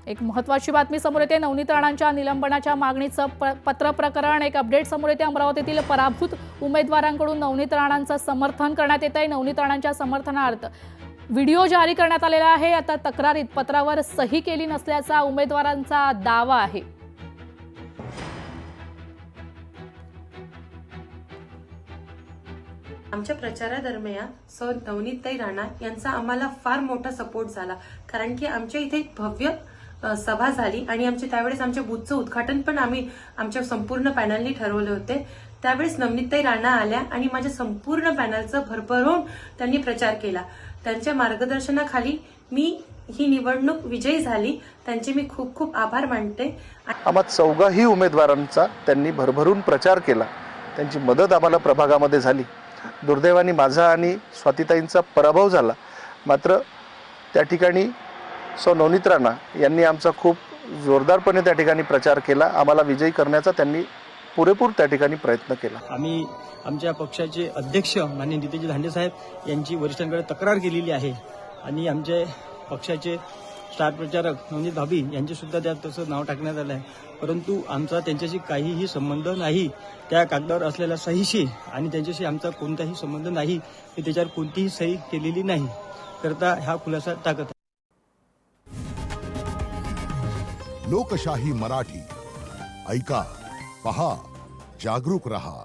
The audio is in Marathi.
एक महत्त्वाची बातमी समोर येते। नवनीत राणांच्या निलंबनाच्या मागणीचं पत्र प्रकरण एक अपडेट समोर येते। अमरावतीतील पराभूत उमेदवारांकडून नवनीत राणांचं समर्थन करण्यात येत आहे। नवनीत राणांच्या समर्थनार्थ व्हिडिओ जारी करण्यात आलेला आहे। आता तक्रारीत पत्रावर सही केली नसल्याचा उमेदवारांचा दावा आहे। आमच्या प्रचारादरम्यान सौ नवनीतताई राणा यांचा आम्हाला फार मोठा सपोर्ट झाला, कारण की आमच्या इथे एक भव्य सभा झाली आणि त्यावेळेस आमच्या बूथचं उद्घाटन पण आम्ही आमच्या संपूर्ण पॅनलनी ठरवले होते। त्यावेळेस नवनीतताई राणा आल्या आणि माझ्या संपूर्ण पॅनलचं भरभरून त्यांनी प्रचार केला। त्यांच्या मार्गदर्शनाखाली मी ही निवडणूक विजयी झाली। त्यांचे मी खूप खूप आभार मानते। आम्हा चौघाही उमेदवारांचा त्यांनी भरभरून प्रचार केला। त्यांची मदत आम्हाला प्रभागामध्ये झाली। दुर्दैवाने माझा आणि स्वातीताईंचा पराभव झाला, मात्र त्या ठिकाणी सौ नवनीत राणा यांनी आमचा खूप जोरदारपणे त्या ठिकाणी प्रचार केला। आम्हाला विजयी करण्याचा त्यांनी पुरेपूर त्या ठिकाणी प्रयत्न केला। आम्ही आमच्या पक्षाचे अध्यक्ष माननीय नितेशजी धांडे साहेब यांची वरिष्ठांकडे तक्रार केलेली आहे आणि आमचे पक्षाचे स्टार प्रचारक नवनीत भाभी यांचे सुद्धा त्यात तसं नाव टाकण्यात आलं आहे, परंतु आमचा त्यांच्याशी काहीही संबंध नाही। त्या कागदावर असलेल्या सहीशी आणि त्यांच्याशी आमचा कोणताही संबंध नाही। मी त्याच्यावर कोणतीही सही केलेली नाही करता हा खुलासा टाकत आहे। लोकशाही मराठी ऐका, पहा, जागरूक रहा।